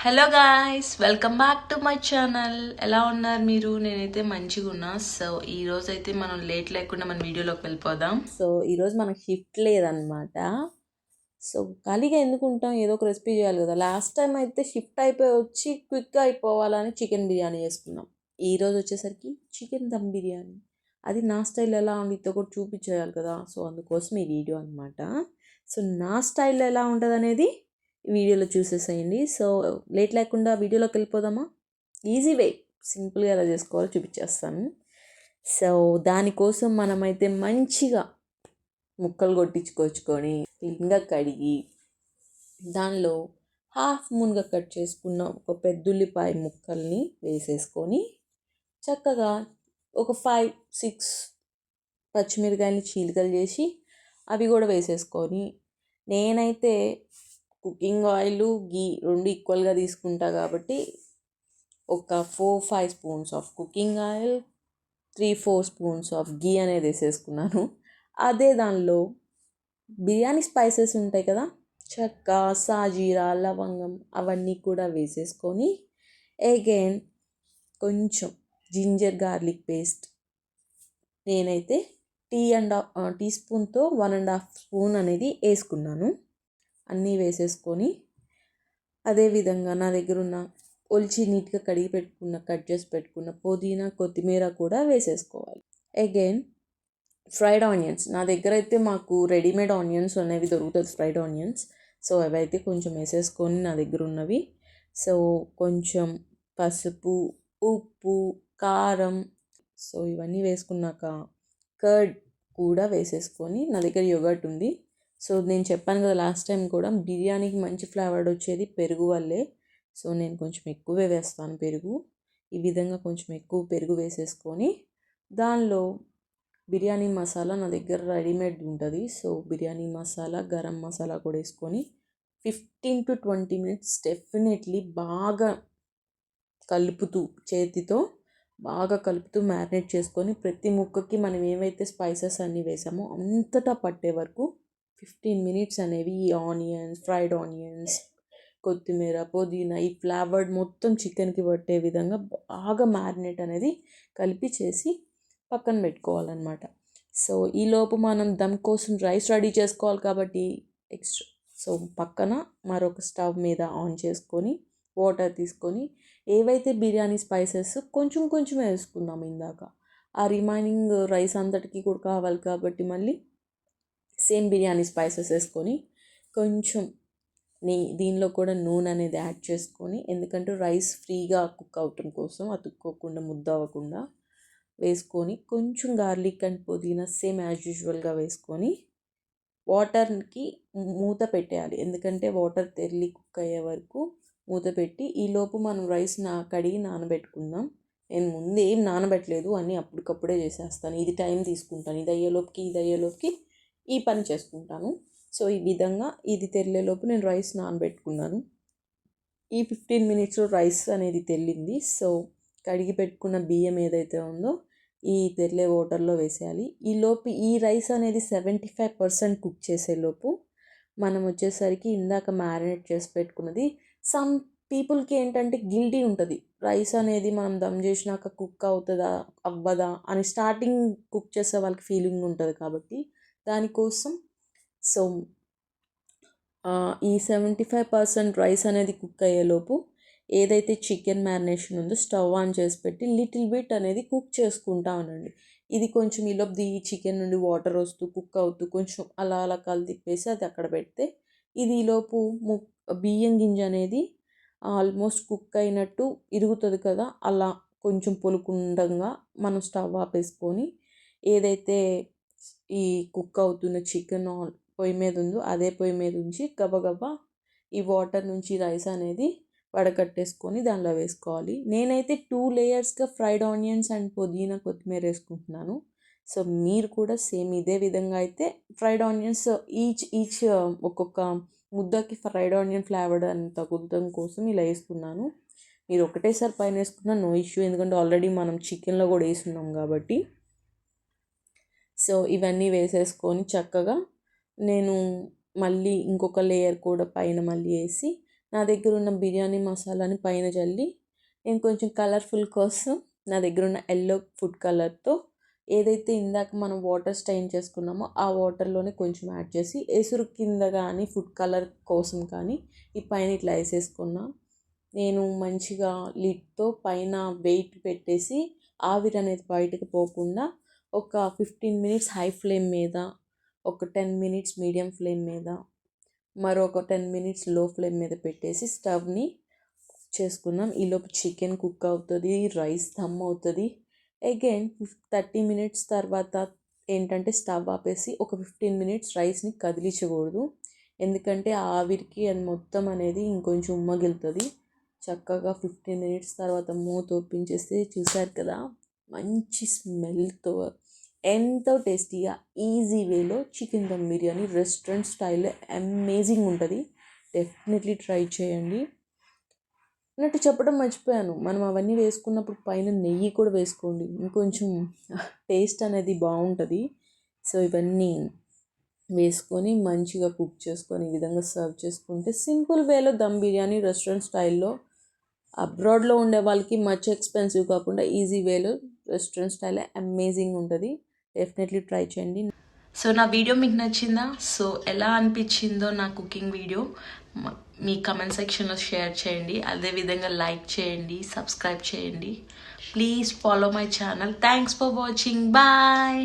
Hello guys, welcome back to my channel. ఎలా ఉన్నారు మీరు? నేనైతే మంచిగా ఉన్నా. సో ఈ రోజు అయితే మనం లేట్ లేకుండా మన వీడియోలోకి వెళ్ళిపోదాం. సో ఈరోజు మనకు షిఫ్ట్ లేదనమాట. సో ఖాళీగా ఎందుకు ఉంటాం, ఏదో ఒక రెసిపీ చేయాలి కదా. లాస్ట్ టైం అయితే షిఫ్ట్ అయిపోయి వచ్చి క్విక్గా అయిపోవాలని చికెన్ బిర్యానీ చేసుకున్నాం. ఈరోజు వచ్చేసరికి చికెన్ దమ్ బిర్యానీ. అది నా స్టైల్ ఎలా ఉండితో కూడా చూపించేయాలి కదా. సో అందుకోసం ఈ వీడియో అనమాట. సో నా స్టైల్ ఎలా ఉంటుంది అనేది వీడియోలో చూసేసేయండి. సో లేట్ లేకుండా వీడియోలోకి వెళ్ళిపోదామా? ఈజీ వే, సింపుల్గా ఎలా చేసుకోవాలో చూపించేస్తాను. సో దానికోసం మనమైతే మంచిగా ముక్కలు కొట్టించుకొచ్చుకొని క్లీన్గా కడిగి దానిలో హాఫ్ మూన్గా కట్ చేసుకున్న ఒక పెద్దుల్లిపాయ ముక్కల్ని వేసేసుకొని చక్కగా ఒక 5-6 పచ్చిమిరకాయలు చీలికలు చేసి అవి కూడా వేసేసుకొని, నేనైతే కుకింగ్ ఆయిల్ గీ రెండు ఈక్వల్గా తీసుకుంటా కాబట్టి ఒక 4-5 spoons of cooking oil, 3-4 spoons of ghee అనేది వేసేసుకున్నాను. అదే దానిలో బిర్యానీ స్పైసెస్ ఉంటాయి కదా, చెక్క, సాజీరా, లవంగం, అవన్నీ కూడా వేసేసుకొని అగైన్ కొంచెం జింజర్ గార్లిక్ పేస్ట్, నేనైతే టీ స్పూన్తో 1.5 స్పూన్ అనేది వేసుకున్నాను. అన్నీ వేసేసుకొని అదేవిధంగా నా దగ్గర ఉన్న ఒలిచి నీట్గా కడిగి పెట్టుకున్న కట్ చేసి పెట్టుకున్న పుదీనా, కొత్తిమీర కూడా వేసేసుకోవాలి. అగైన్ ఫ్రైడ్ ఆనియన్స్, నా దగ్గర అయితే మాకు రెడీమేడ్ ఆనియన్స్ అనేవి దొరుకుతుంది, ఫ్రైడ్ ఆనియన్స్. సో అవైతే కొంచెం వేసేసుకొని నా దగ్గర ఉన్నవి. సో కొంచెం పసుపు, ఉప్పు, కారం, సో ఇవన్నీ వేసుకున్నాక కర్డ్ కూడా వేసేసుకొని, నా దగ్గర యోగర్ట్ ఉంది. సో నేను చెప్పాను కదా లాస్ట్ టైం కూడా, బిర్యానీకి మంచి ఫ్లేవర్ వచ్చేది పెరుగు వల్లే. సో నేను కొంచెం ఎక్కువే వేస్తాను పెరుగు. ఈ విధంగా కొంచెం ఎక్కువ పెరుగు వేసేసుకొని దానిలో బిర్యానీ మసాలా నా దగ్గర రెడీమేడ్ ఉంటుంది. సో బిర్యానీ మసాలా, గరం మసాలా కూడా వేసుకొని 15-20 మినిట్స్ డెఫినెట్లీ బాగా కలుపుతూ, చేతితో బాగా కలుపుతూ మ్యారినేట్ చేసుకొని ప్రతి ముక్కకి మనం ఏవైతే స్పైసెస్ అన్నీ వేసామో అంతటా పట్టే వరకు 15 మినిట్స్ అనేవి ఈ ఆనియన్స్, ఫ్రైడ్ ఆనియన్స్, కొత్తిమీర, పుదీనా, ఈ ఫ్లేవర్డ్ మొత్తం చికెన్కి పట్టే విధంగా బాగా మ్యారినేట్ అనేది కలిపి చేసి పక్కన పెట్టుకోవాలన్నమాట. సో ఈలోపు మనం దమ్ కోసం రైస్ రెడీ చేసుకోవాలి కాబట్టి ఎక్స్ట్రా, సో పక్కన మరొక స్టవ్ మీద ఆన్ చేసుకొని వాటర్ తీసుకొని ఏవైతే బిర్యానీ స్పైసెస్ కొంచెం కొంచెం వేసుకున్నాం ఇందాక, ఆ రిమైనింగ్ రైస్ అంతటికి కూడా కావాలి కాబట్టి మళ్ళీ సేమ్ బిర్యానీ స్పైసెస్ వేసుకొని కొంచెం దీనిలో కూడా నూనె అనేది యాడ్ చేసుకొని, ఎందుకంటే రైస్ ఫ్రీగా కుక్ అవటం కోసం, అతుక్కోకుండా ముద్ద అవ్వకుండా వేసుకొని కొంచెం గార్లిక్ అండ్ పుదీనా సేమ్ యాజ్ యూజువల్గా వేసుకొని వాటర్కి మూత పెట్టేయాలి. ఎందుకంటే వాటర్ తెల్లి కుక్ అయ్యే వరకు మూత పెట్టి ఈలోపు మనం రైస్ కడిగి నానబెట్టుకుందాం. నేను ముందు ఏం నానబెట్టలేదు, అన్నీ అప్పటికప్పుడే చేసేస్తాను. ఇది టైం తీసుకుంటాను, ఇది అయ్యేలోపుకి ఈ పని చేసుకుంటాను. సో ఈ విధంగా ఇది తెల్లేలోపు నేను రైస్ నానబెట్టుకున్నాను. ఈ 15 మినిట్స్లో రైస్ అనేది తెల్లింది. సో కడిగి పెట్టుకున్న బియ్యం ఏదైతే ఉందో ఈ తెల్లే వాటర్లో వేసేయాలి. ఈలోపు ఈ రైస్ అనేది 75% కుక్ చేసేలోపు మనం వచ్చేసరికి ఇందాక మ్యారినేట్ చేసి పెట్టుకున్నది, సమ్ పీపుల్కి ఏంటంటే గిల్టీ ఉంటుంది, రైస్ అనేది మనం దమ్ చేసినాక కుక్ అవుతుందా అవ్వదా అని స్టార్టింగ్ కుక్ చేసే వాళ్ళకి ఫీలింగ్ ఉంటుంది కాబట్టి దానికోసం. సో ఈ 75% రైస్ అనేది కుక్ అయ్యేలోపు ఏదైతే చికెన్ మ్యారినేషన్ ఉందో స్టవ్ ఆన్ చేసి పెట్టి లిటిల్ బిట్ అనేది కుక్ చేసుకుంటా ఉండండి. ఇది కొంచెం ఈలోపు ఈ చికెన్ నుండి వాటర్ వస్తూ కుక్ అవుతూ కొంచెం అలా అలా తిప్పేసి అది అక్కడ పెడితే, ఇది ఈలోపు బియ్యం గింజ అనేది ఆల్మోస్ట్ కుక్ అయినట్టు ఇరుగుతుంది కదా, అలా కొంచెం పొలుకుండంగా మనం స్టవ్ ఆపేసుకొని ఏదైతే ఈ కుక్ అవుతున్న చికెన్ పొయ్యి మీద ఉందో అదే పొయ్యి మీద ఉంచి గబగబా ఈ వాటర్ నుంచి రైస్ అనేది వడకట్టేసుకొని దానిలో వేసుకోవాలి. నేనైతే 2 లేయర్స్గా ఫ్రైడ్ ఆనియన్స్ అండ్ పుదీనా, కొత్తిమీర వేసుకుంటున్నాను. సో మీరు కూడా సేమ్ ఇదే విధంగా అయితే ఫ్రైడ్ ఆనియన్స్ ఈచ్ ఒక్కొక్క ముద్దకి ఫ్రైడ్ ఆనియన్ ఫ్లేవర్ అని తగులడం కోసం ఇలా వేసుకున్నాను. మీరు ఒకటేసారి పైన వేసుకున్నా నో ఇష్యూ, ఎందుకంటే ఆల్రెడీ మనం చికెన్లో కూడా వేసుకున్నాం కాబట్టి. సో ఇవన్నీ వేసేసుకొని చక్కగా నేను మళ్ళీ ఇంకొక లేయర్ కూడా పైన మళ్ళీ వేసి, నా దగ్గర ఉన్న బిర్యానీ మసాలాని పైన చల్లి నేను కొంచెం కలర్ఫుల్ కోసం నా దగ్గర ఉన్న ఎల్లో ఫుడ్ కలర్తో ఏదైతే ఇందాక మనం వాటర్ స్టైన్ చేసుకున్నామో ఆ వాటర్లోనే కొంచెం యాడ్ చేసి ఎసురు కింద కానీ ఫుడ్ కలర్ కోసం కానీ ఈ పైన ఇట్లా వేసేసుకున్నా. నేను మంచిగా లిడ్తో పైన వెయిట్ పెట్టేసి ఆవిరి అనేది బయటకు పోకుండా ఒక 15 మినిట్స్ హై ఫ్లేమ్ మీద, ఒక 10 మినిట్స్ మీడియం ఫ్లేమ్ మీద, మరొక 10 మినిట్స్ లో ఫ్లేమ్ మీద పెట్టేసి స్టవ్ని చేసుకున్నాం. ఈలోపు చికెన్ కుక్ అవుతుంది, రైస్ దమ్ అవుతుంది. అగైన్ 30 మినిట్స్ తర్వాత ఏంటంటే స్టవ్ ఆపేసి ఒక 15 మినిట్స్ రైస్ని కదిలించకూడదు, ఎందుకంటే ఆ ఆవిరికి అది మొత్తం అనేది ఇంకొంచెం ఉమ్మగిలుతుంది. చక్కగా 15 మినిట్స్ తర్వాత మూత ఓపెన్ చేస్తే చూసారు కదా, మంచి స్మెల్తో ఎంతో టేస్టీగా ఈజీ వేలో చికెన్ దమ్ బిర్యానీ రెస్టారెంట్ స్టైల్లో అమేజింగ్ ఉంటుంది. డెఫినెట్లీ ట్రై చేయండి. అన్నట్టు చెప్పడం మర్చిపోయాను, మనం అవన్నీ వేసుకున్నప్పుడు పైన నెయ్యి కూడా వేసుకోండి, ఇంకొంచెం టేస్ట్ అనేది బాగుంటుంది. సో ఇవన్నీ వేసుకొని మంచిగా కుక్ చేసుకొని ఈ విధంగా సర్వ్ చేసుకుంటే సింపుల్ వేలో దమ్ బిర్యానీ రెస్టారెంట్ స్టైల్లో, అబ్రాడ్లో ఉండే వాళ్ళకి మచ్ ఎక్స్పెన్సివ్ కాకుండా ఈజీ వేలో రెస్టారెంట్ స్టైల్ అమేజింగ్ ఉంటుంది. డెఫినెట్లీ ట్రై చేయండి. సో నా వీడియో మీకు నచ్చిందా? సో ఎలా అనిపించిందో నా కుకింగ్ వీడియో మీ కమెంట్ సెక్షన్లో షేర్ చేయండి. అదేవిధంగా లైక్ చేయండి, సబ్స్క్రైబ్ చేయండి. Please follow my channel. Thanks for watching. Bye.